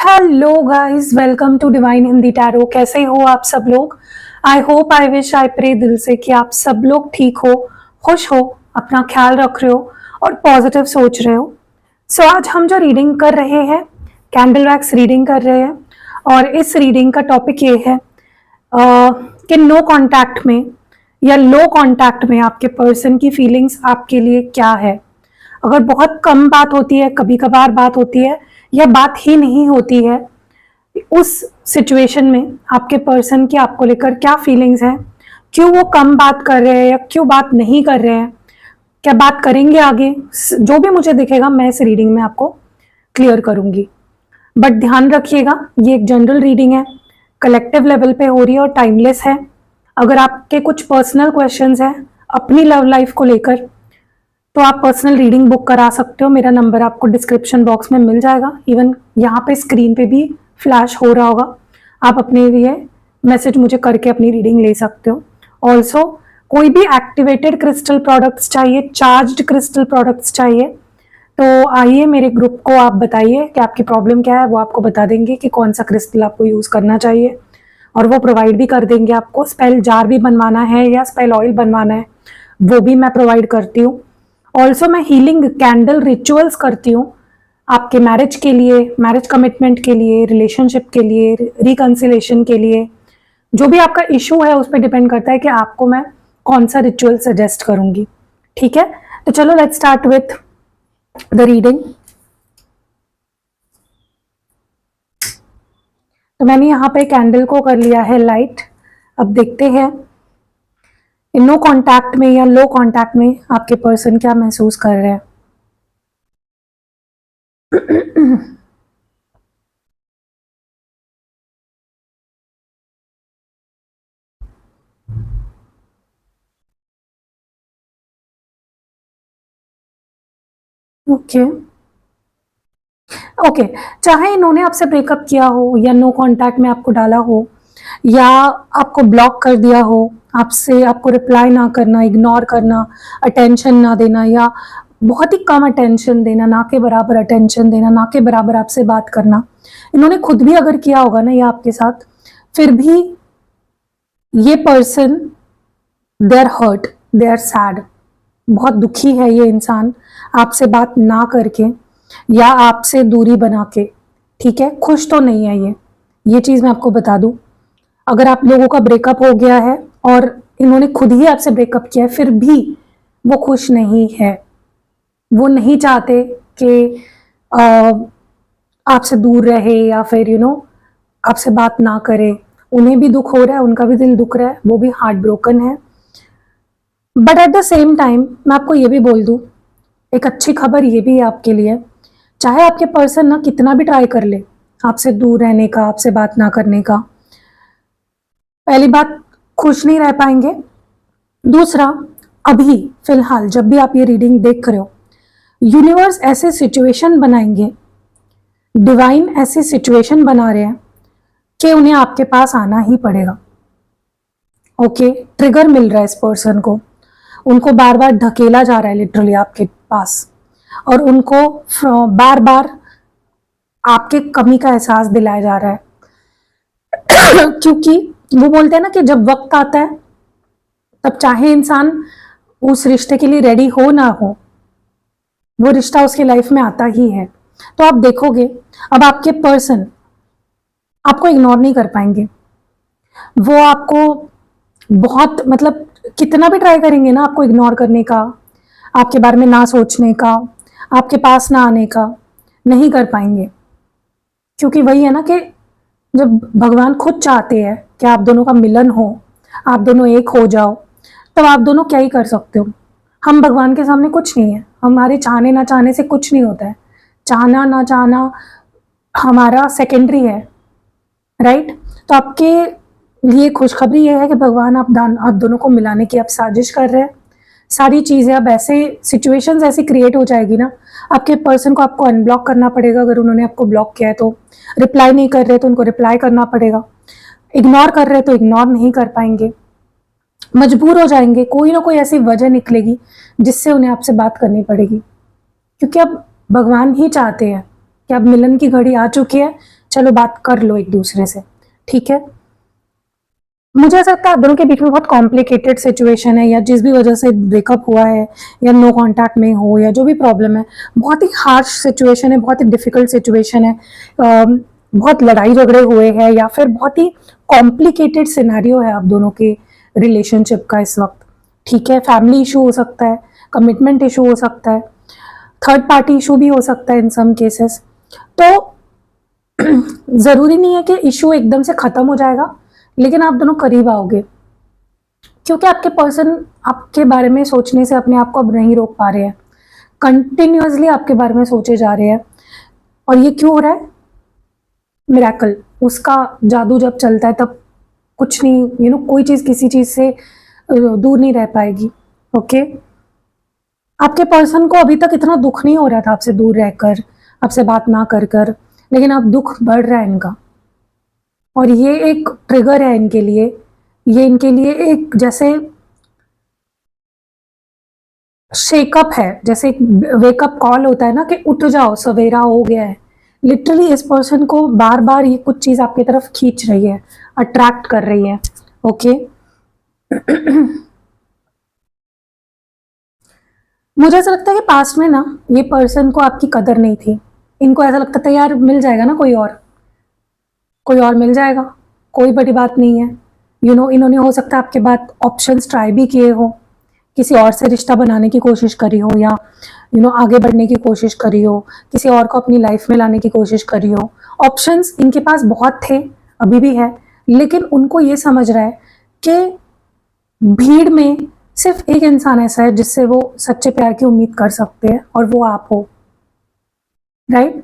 Hello guys, welcome to divine Hindi tarot. कैसे हो आप सब लोग? I hope, I wish, I pray दिल से कि आप सब लोग ठीक हो, खुश हो, अपना ख्याल रख रहे हो और पॉजिटिव सोच रहे हो। सो आज हम जो रीडिंग कर रहे हैं, कैंडल वैक्स रीडिंग कर रहे हैं और इस रीडिंग का टॉपिक ये है कि नो कांटेक्ट में या लो कांटेक्ट में आपके पर्सन की फीलिंग्स आपके लिए क्या है। अगर बहुत कम बात होती है, कभी कभार बात होती है या बात ही नहीं होती है, उस सिचुएशन में आपके पर्सन की आपको लेकर क्या फीलिंग्स हैं, क्यों वो कम बात कर रहे हैं या क्यों बात नहीं कर रहे हैं, क्या बात करेंगे आगे, जो भी मुझे दिखेगा मैं इस रीडिंग में आपको क्लियर करूंगी। बट ध्यान रखिएगा, ये एक जनरल रीडिंग है, कलेक्टिव लेवल पे हो रही है और टाइमलेस है। अगर आपके कुछ पर्सनल क्वेश्चंस हैं अपनी लव लाइफ को लेकर तो आप पर्सनल रीडिंग बुक करा सकते हो। मेरा नंबर आपको डिस्क्रिप्शन बॉक्स में मिल जाएगा, इवन यहाँ पे स्क्रीन पे भी फ्लैश हो रहा होगा। आप अपने लिए मैसेज मुझे करके अपनी रीडिंग ले सकते हो। ऑल्सो कोई भी एक्टिवेटेड क्रिस्टल प्रोडक्ट्स चाहिए, चार्ज्ड क्रिस्टल प्रोडक्ट्स चाहिए तो आइए मेरे ग्रुप को आप बताइए कि आपकी प्रॉब्लम क्या है, वो आपको बता देंगे कि कौन सा क्रिस्टल आपको यूज़ करना चाहिए और वो प्रोवाइड भी कर देंगे आपको। स्पेल जार भी बनवाना है या स्पेल ऑयल बनवाना है वो भी मैं प्रोवाइड करती हूँ। ऑल्सो मैं हीलिंग कैंडल रिचुअल्स करती हूँ आपके मैरिज के लिए, मैरिज कमिटमेंट के लिए, रिलेशनशिप के लिए, रिकंसिलेशन के लिए। जो भी आपका इशू है उस पर डिपेंड करता है कि आपको मैं कौन सा रिचुअल सजेस्ट करूंगी। ठीक है, तो चलो let's start with the reading. तो मैंने यहाँ पे कैंडल को कर लिया है लाइट। अब देखते हैं नो कांटेक्ट में या लो कांटेक्ट में आपके पर्सन क्या महसूस कर रहे हैं। ओके ओके, चाहे इन्होंने आपसे ब्रेकअप किया हो या नो कांटेक्ट में आपको डाला हो या आपको ब्लॉक कर दिया हो, आपसे आपको रिप्लाई ना करना, इग्नोर करना, अटेंशन ना देना या बहुत ही कम अटेंशन देना, ना के बराबर अटेंशन देना, ना के बराबर आपसे बात करना, इन्होंने खुद भी अगर किया होगा ना या आपके साथ, फिर भी ये person they are hurt, they are sad, बहुत दुखी है ये इंसान आपसे बात ना करके या आपसे दूरी बना के। ठीक है, खुश तो नहीं है ये चीज़ मैं आपको बता दूं। अगर आप लोगों का ब्रेकअप हो गया है और इन्होंने खुद ही आपसे ब्रेकअप किया है फिर भी वो खुश नहीं है, वो नहीं चाहते कि आपसे दूर रहे या फिर आपसे बात ना करे। उन्हें भी दुख हो रहा है, उनका भी दिल दुख रहा है, वो भी हार्ट ब्रोकन है। But at the same time मैं आपको ये भी बोल दूं, एक अच्छी खबर ये भी है आपके लिए, चाहे आपके पर्सन ना कितना भी ट्राई कर ले आपसे दूर रहने का, आपसे बात ना करने का, पहली बात खुश नहीं रह पाएंगे। दूसरा, अभी फिलहाल जब भी आप ये रीडिंग देख रहे हो, यूनिवर्स ऐसे सिचुएशन बनाएंगे, डिवाइन ऐसे सिचुएशन बना रहे हैं कि उन्हें आपके पास आना ही पड़ेगा। ओके, ट्रिगर मिल रहा है इस पर्सन को, उनको बार बार ढकेला जा रहा है लिटरली आपके पास और उनको बार बार आपके कमी का एहसास दिलाया जा रहा है। क्योंकि वो बोलते हैं ना कि जब वक्त आता है तब चाहे इंसान उस रिश्ते के लिए रेडी हो ना हो, वो रिश्ता उसकी लाइफ में आता ही है। तो आप देखोगे अब आपके पर्सन आपको इग्नोर नहीं कर पाएंगे, वो आपको बहुत मतलब कितना भी ट्राई करेंगे ना आपको इग्नोर करने का, आपके बारे में ना सोचने का, आपके पास ना आने का, नहीं कर पाएंगे। क्योंकि वही है ना कि जब भगवान खुद चाहते हैं कि आप दोनों का मिलन हो, आप दोनों एक हो जाओ, तब आप दोनों क्या ही कर सकते हो। हम भगवान के सामने कुछ नहीं है, हमारे चाहने ना चाहने से कुछ नहीं होता है, चाहना ना चाहना हमारा सेकेंडरी है, राइट। तो आपके लिए खुशखबरी यह है कि भगवान आप दोनों को मिलाने की आप साजिश कर रहे हैं। सारी चीज़ें अब ऐसे सिचुएशंस ऐसी क्रिएट हो जाएगी ना, आपके पर्सन को आपको अनब्लॉक करना पड़ेगा। अगर उन्होंने आपको ब्लॉक किया है तो रिप्लाई नहीं कर रहे तो उनको रिप्लाई करना पड़ेगा, इग्नोर कर रहे तो इग्नोर नहीं कर पाएंगे, मजबूर हो जाएंगे, कोई ना कोई ऐसी वजह निकलेगी जिससे उन्हें आपसे बात करनी पड़ेगी। क्योंकि अब भगवान ही चाहते हैं कि अब मिलन की घड़ी आ चुकी है, चलो बात कर लो एक दूसरे से, ठीक है। मुझे ऐसा लगता है आप दोनों के बीच में बहुत कॉम्प्लिकेटेड सिचुएशन है, या जिस भी वजह से ब्रेकअप हुआ है या नो कांटेक्ट में हो या जो भी प्रॉब्लम है, बहुत ही हार्श सिचुएशन है, बहुत ही डिफिकल्ट सिचुएशन है, बहुत लड़ाई झगड़े हुए हैं, या फिर बहुत ही कॉम्प्लिकेटेड सिनेरियो है आप दोनों के रिलेशनशिप का इस वक्त, ठीक है। फैमिली इशू हो सकता है, कमिटमेंट इशू हो सकता है, थर्ड पार्टी इशू भी हो सकता है इन सम केसेस। तो जरूरी नहीं है कि इशू एकदम से खत्म हो जाएगा, लेकिन आप दोनों करीब आओगे, क्योंकि आपके पर्सन आपके बारे में सोचने से अपने आप को अब नहीं रोक पा रहे हैं, कंटिन्यूअसली आपके बारे में सोचे जा रहे हैं। और ये क्यों हो रहा है? मिरेकल, उसका जादू जब चलता है तब कुछ नहीं, कोई चीज किसी चीज से दूर नहीं रह पाएगी, ओके। आपके पर्सन को अभी तक इतना दुख नहीं हो रहा था आपसे दूर रहकर, आपसे बात ना कर कर, लेकिन अब दुख बढ़ रहा है इनका, और ये एक ट्रिगर है इनके लिए, ये इनके लिए एक जैसे शेकअप है, जैसे एक वेकअप कॉल होता है ना कि उठ जाओ सवेरा हो गया है। लिटरली इस पर्सन को बार बार ये कुछ चीज आपकी तरफ खींच रही है, अट्रैक्ट कर रही है, ओके। मुझे ऐसा लगता है कि पास्ट में ना ये पर्सन को आपकी कदर नहीं थी, इनको ऐसा लगता था यार मिल जाएगा ना कोई और मिल जाएगा, कोई बड़ी बात नहीं है। इन्होंने हो सकता है आपके बाद ऑप्शंस ट्राई भी किए हो, किसी और से रिश्ता बनाने की कोशिश करी हो, या आगे बढ़ने की कोशिश करी हो, किसी और को अपनी लाइफ में लाने की कोशिश करी हो। ऑप्शंस इनके पास बहुत थे, अभी भी है, लेकिन उनको ये समझ रहा है कि भीड़ में सिर्फ एक इंसान ऐसा है जिससे वो सच्चे प्यार की उम्मीद कर सकते हैं, और वो आप हो, राइट।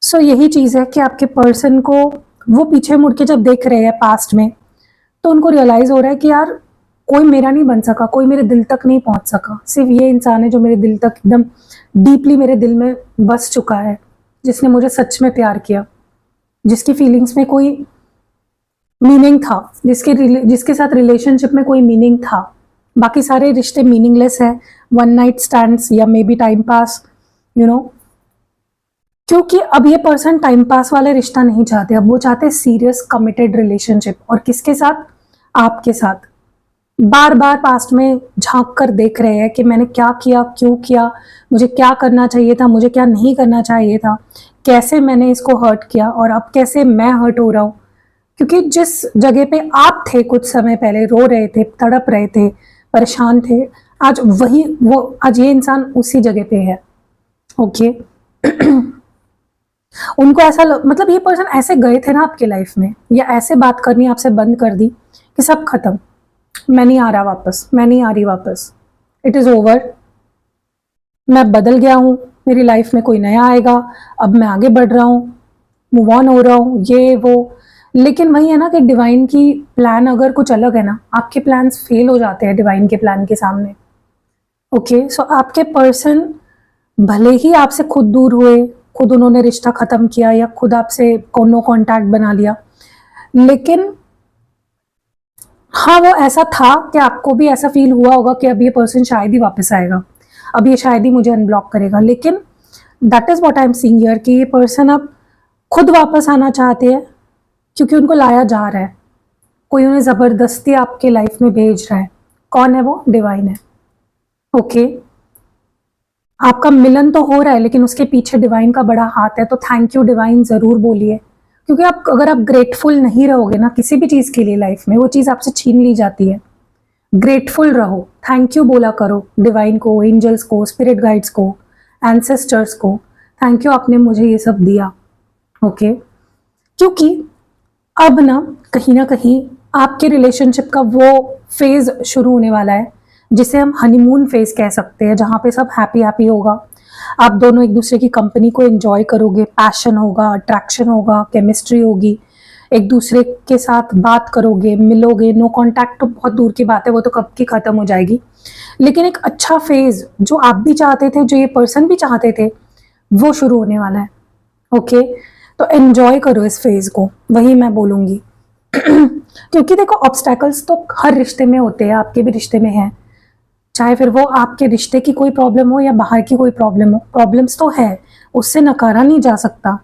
सो यही चीज है कि आपके पर्सन को वो पीछे मुड़ के जब देख रहे हैं पास्ट में, तो उनको रियलाइज हो रहा है कि यार कोई मेरा नहीं बन सका, कोई मेरे दिल तक नहीं पहुंच सका, सिर्फ ये इंसान है जो मेरे दिल तक एकदम डीपली मेरे दिल में बस चुका है, जिसने मुझे सच में प्यार किया, जिसकी फीलिंग्स में कोई मीनिंग था, जिसके साथ रिलेशनशिप में कोई मीनिंग था। बाकी सारे रिश्ते मीनिंगलेस है, वन नाइट स्टैंड्स या मे बी टाइम पास, क्योंकि अब ये पर्सन टाइम पास वाले रिश्ता नहीं चाहते, अब वो चाहते सीरियस कमिटेड रिलेशनशिप। और किसके साथ? आपके साथ। बार बार पास्ट में झांक कर देख रहे हैं कि मैंने क्या किया, क्यों किया, मुझे क्या करना चाहिए था, मुझे क्या नहीं करना चाहिए था, कैसे मैंने इसको हर्ट किया, और अब कैसे मैं हर्ट हो रहा हूँ। क्योंकि जिस जगह पे आप थे कुछ समय पहले, रो रहे थे, तड़प रहे थे, परेशान थे, आज ये इंसान उसी जगह पे है, ओके। उनको ऐसा मतलब ये पर्सन ऐसे गए थे ना आपके लाइफ में, या ऐसे बात करनी आपसे बंद कर दी कि सब खत्म, मैं नहीं आ रहा वापस, मैं नहीं आ रही वापस, इट इज ओवर, मैं बदल गया हूँ, मेरी लाइफ में कोई नया आएगा, अब मैं आगे बढ़ रहा हूँ, मूव ऑन हो रहा हूँ, ये वो। लेकिन वही है ना कि डिवाइन की प्लान अगर कुछ अलग है ना, आपके प्लान्स फेल हो जाते हैं डिवाइन के प्लान के सामने, ओके। सो आपके पर्सन भले ही आपसे खुद दूर हुए, खुद उन्होंने रिश्ता खत्म किया, या खुद आपसे नो कांटेक्ट बना लिया, लेकिन हाँ वो ऐसा था कि आपको भी ऐसा फील हुआ होगा कि अब ये पर्सन शायद ही वापस आएगा, अब ये शायद ही मुझे अनब्लॉक करेगा। लेकिन that is what I am seeing here कि ये पर्सन अब खुद वापस आना चाहते हैं, क्योंकि उनको लाया जा रहा है, कोई उन्हें जबरदस्ती आपके लाइफ में भेज रहा है। कौन है वो? डिवाइन है, ओके। आपका मिलन तो हो रहा है, लेकिन उसके पीछे डिवाइन का बड़ा हाथ है। तो थैंक यू डिवाइन जरूर बोलिए, क्योंकि अगर आप ग्रेटफुल नहीं रहोगे ना किसी भी चीज के लिए लाइफ में, वो चीज आपसे छीन ली जाती है। ग्रेटफुल रहो, थैंक यू बोला करो डिवाइन को, एंजल्स को, स्पिरिट गाइड्स को, एंसेस्टर्स को, थैंक यू आपने मुझे ये सब दिया, ओके। क्योंकि अब ना कहीं आपके रिलेशनशिप का वो फेज शुरू होने वाला है जिसे हम हनीमून फेज कह सकते हैं, जहाँ पे सब हैप्पी हैप्पी होगा, आप दोनों एक दूसरे की कंपनी को एंजॉय करोगे, पैशन होगा, अट्रैक्शन होगा, केमिस्ट्री होगी, एक दूसरे के साथ बात करोगे, मिलोगे। नो कांटेक्ट तो बहुत दूर की बात है, वो तो कब की खत्म हो जाएगी, लेकिन एक अच्छा फेज जो आप भी चाहते थे, जो ये पर्सन भी चाहते थे, वो शुरू होने वाला है, ओके। तो एंजॉय करो इस फेज को, वही मैं बोलूंगी। क्योंकि देखो ऑब्स्टैकल्स तो हर रिश्ते में होते हैं, आपके भी रिश्ते में है, चाहे फिर वो आपके रिश्ते की कोई प्रॉब्लम हो या बाहर की कोई प्रॉब्लम हो, प्रॉब्लम्स तो है, उससे नकारा नहीं जा सकता।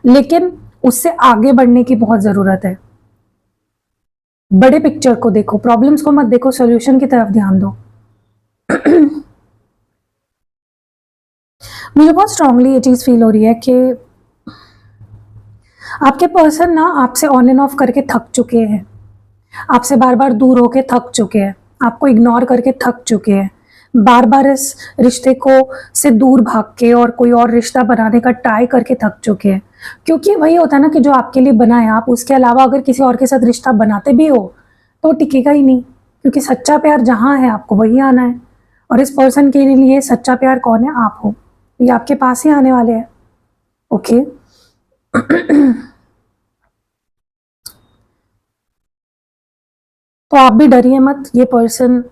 लेकिन उससे आगे बढ़ने की बहुत ज़रूरत है। बड़े पिक्चर को देखो, प्रॉब्लम्स को मत देखो, सॉल्यूशन की तरफ ध्यान दो। मुझे बहुत स्ट्रांगली ये चीज़ फील हो रही है कि आपके पर्सन ना आपसे ऑन एंड ऑफ करके थक चुके हैं, आपसे बार बार दूर होके थक चुके हैं, आपको इग्नोर करके थक चुके हैं, बार बार इस रिश्ते को से दूर भाग के और कोई और रिश्ता बनाने का ट्राई करके थक चुके हैं। क्योंकि वही होता है ना कि जो आपके लिए बना है, आप उसके अलावा अगर किसी और के साथ रिश्ता बनाते भी हो तो टिकेगा ही नहीं, क्योंकि सच्चा प्यार जहाँ है आपको वही आना है। और इस पर्सन के लिए सच्चा प्यार कौन है? आप हो। ये आपके पास ही आने वाले हैं। ओके। तो आप भी डरिए मत, ये पर्सन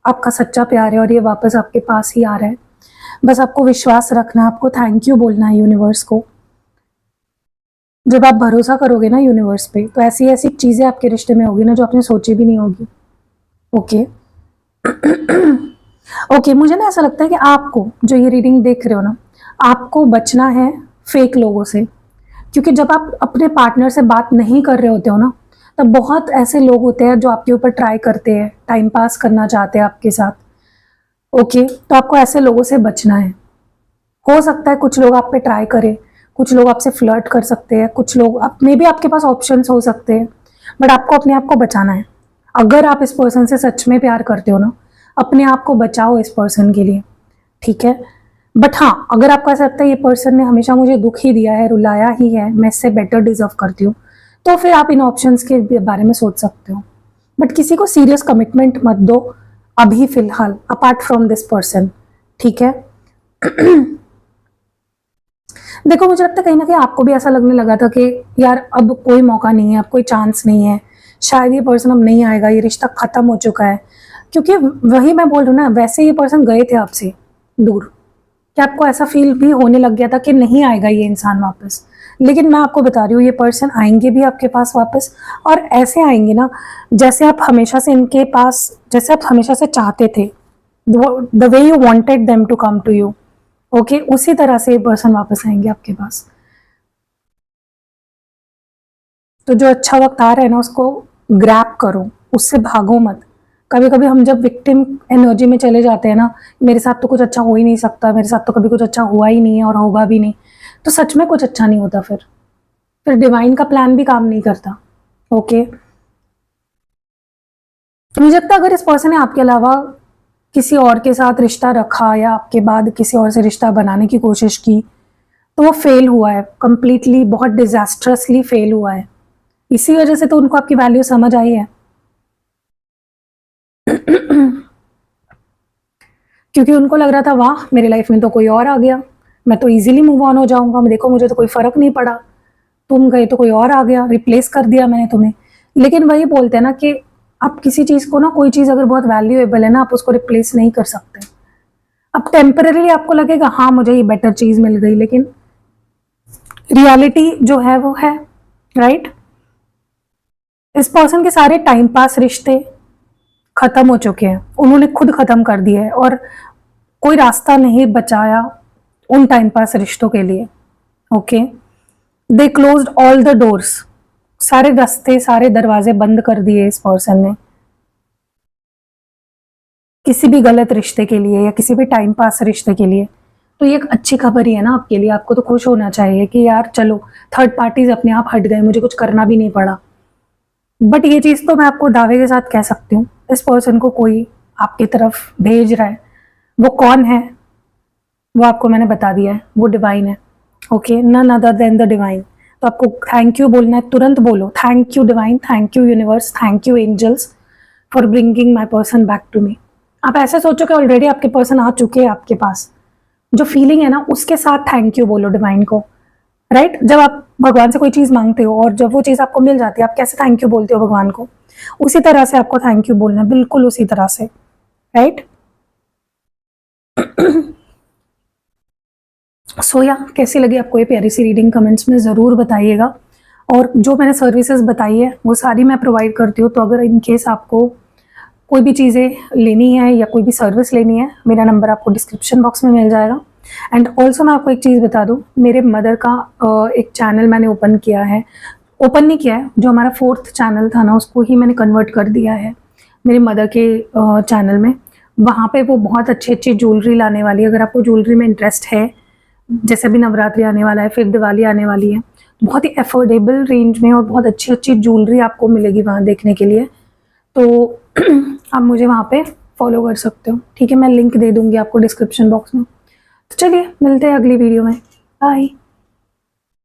आपका सच्चा प्यार है और ये वापस आपके पास ही आ रहा है। बस आपको विश्वास रखना, आपको थैंक यू बोलना है यूनिवर्स को। जब आप भरोसा करोगे ना यूनिवर्स पे, तो ऐसी ऐसी चीज़ें आपके रिश्ते में होगी ना जो आपने सोची भी नहीं होगी। ओके। ओके, मुझे ना ऐसा लगता है कि आपको जो ये रीडिंग देख रहे हो ना, आपको बचना है फेक लोगों से। क्योंकि जब आप अपने पार्टनर से बात नहीं कर रहे होते हो ना, तब बहुत ऐसे लोग होते हैं जो आपके ऊपर ट्राई करते हैं, टाइम पास करना चाहते हैं आपके साथ। ओके, तो आपको ऐसे लोगों से बचना है। हो सकता है कुछ लोग आप पे ट्राई करें, कुछ लोग आपसे फ्लर्ट कर सकते हैं, कुछ लोग अपने भी आपके पास ऑप्शंस हो सकते हैं, बट आपको अपने आप को बचाना है। अगर आप इस पर्सन से सच में प्यार करते हो ना, अपने आप को बचाओ इस पर्सन के लिए, ठीक है। बट हाँ, अगर आपको ऐसा लगता है ये पर्सन ने हमेशा मुझे दुख ही दिया है, रुलाया ही है, मैं इससे बेटर डिजर्व करती हूँ, तो फिर आप इन ऑप्शंस के बारे में सोच सकते हो। बट किसी को सीरियस कमिटमेंट मत दो अभी फिलहाल, अपार्ट फ्रॉम दिस पर्सन, ठीक है। देखो, मुझे लगता है कहीं ना कहीं आपको भी ऐसा लगने लगा था कि यार अब कोई मौका नहीं है, अब कोई चांस नहीं है, शायद ये पर्सन अब नहीं आएगा, ये रिश्ता खत्म हो चुका है। क्योंकि वही मैं बोल रही हूँ ना, वैसे ये पर्सन गए थे आपसे दूर, कि आपको ऐसा फील भी होने लग गया था कि नहीं आएगा ये इंसान वापस। लेकिन मैं आपको बता रही हूँ, ये पर्सन आएंगे भी आपके पास वापस, और ऐसे आएंगे ना जैसे आप हमेशा से इनके पास, जैसे आप हमेशा से चाहते थे, the way you wanted them to come to you. Okay, उसी तरह से ये पर्सन वापस आएंगे आपके पास। तो जो अच्छा वक्त आ रहा है ना, उसको ग्रैब करो, उससे भागो मत। कभी कभी हम जब विक्टिम एनर्जी में चले जाते हैं ना, मेरे साथ तो कुछ अच्छा हो ही नहीं सकता, मेरे साथ तो कभी कुछ अच्छा हुआ ही नहीं है और होगा भी नहीं, तो सच में कुछ अच्छा नहीं होता। फिर डिवाइन का प्लान भी काम नहीं करता। ओके, तो मुझे लगता है अगर इस पर्सन ने आपके अलावा किसी और के साथ रिश्ता रखा या आपके बाद किसी और से रिश्ता बनाने की कोशिश की, तो वो फेल हुआ है कंप्लीटली, बहुत डिजास्ट्रसली फेल हुआ है। इसी वजह से तो उनको आपकी वैल्यू समझ आई है। क्योंकि उनको लग रहा था वाह, मेरी लाइफ में तो कोई और आ गया, मैं तो इजीली मूव ऑन हो जाऊंगा, देखो मुझे तो कोई फर्क नहीं पड़ा, तुम गए तो कोई और आ गया, रिप्लेस कर दिया मैंने तुम्हें। लेकिन वही बोलते हैं ना कि आप किसी चीज को ना, कोई चीज अगर बहुत वैल्यूएबल है ना, आप उसको रिप्लेस नहीं कर सकते। अब टेम्पररी आपको लगेगा हाँ मुझे ये बेटर चीज मिल गई, लेकिन रियलिटी जो है वो है, राइट। इस पर्सन के सारे टाइम पास रिश्ते खत्म हो चुके हैं, उन्होंने खुद खत्म कर दिए, और कोई रास्ता नहीं बचाया उन टाइम पास रिश्तों के लिए। Okay, they closed all the doors, सारे रास्ते, सारे दरवाजे बंद कर दिए इस पर्सन ने, किसी भी गलत रिश्ते के लिए या किसी भी टाइम पास रिश्ते के लिए। तो ये एक अच्छी खबर ही है ना आपके लिए, आपको तो खुश होना चाहिए कि यार चलो थर्ड पार्टीज अपने आप हट गए, मुझे कुछ करना भी नहीं पड़ा। बट ये चीज़ तो मैं आपको दावे के साथ कह सकती हूँ, इस पर्सन को कोई आपकी तरफ भेज रहा है। वो कौन है वो आपको मैंने बता दिया है, वो डिवाइन है। Okay, none other than the divine. तो आपको थैंक यू बोलना है, तुरंत बोलो thank you divine, thank you universe, thank you angels for bringing my person back to me. आप ऐसे सोचो कि ऑलरेडी आपके पर्सन आ चुके हैं आपके पास, जो फीलिंग है ना उसके साथ थैंक यू बोलो डिवाइन को, राइट। जब आप भगवान से कोई चीज़ मांगते हो और जब वो चीज़ आपको मिल जाती है, आप कैसे थैंक यू बोलते हो भगवान को, उसी तरह से आपको थैंक यू बोलना है, बिल्कुल उसी तरह से, राइट। सोया कैसी लगी आपको ये प्यारी सी रीडिंग, कमेंट्स में ज़रूर बताइएगा। और जो मैंने सर्विसेज बताई है वो सारी मैं प्रोवाइड करती हूँ, तो अगर इन केस आपको कोई भी चीज़ें लेनी है या कोई भी सर्विस लेनी है, मेरा नंबर आपको डिस्क्रिप्शन बॉक्स में मिल जाएगा। एंड ऑल्सो मैं आपको एक चीज़ बता दूँ, मेरे मदर का एक चैनल मैंने ओपन किया है, ओपन नहीं किया है, जो हमारा 4th चैनल था ना उसको ही मैंने कन्वर्ट कर दिया है मेरे मदर के चैनल में। वहाँ पे वो बहुत अच्छी अच्छी ज्वेलरी लाने वाली है। अगर आपको ज्वेलरी में इंटरेस्ट है, जैसे अभी नवरात्रि आने वाला है, फिर दिवाली आने वाली है, बहुत ही अफोर्डेबल रेंज में और बहुत अच्छी अच्छी ज्वेलरी आपको मिलेगी वहाँ देखने के लिए। तो आप मुझे वहाँ पे फॉलो कर सकते हो, ठीक है। मैं लिंक दे दूँगी आपको डिस्क्रिप्शन बॉक्स में। तो चलिए मिलते हैं अगली वीडियो में, बाय।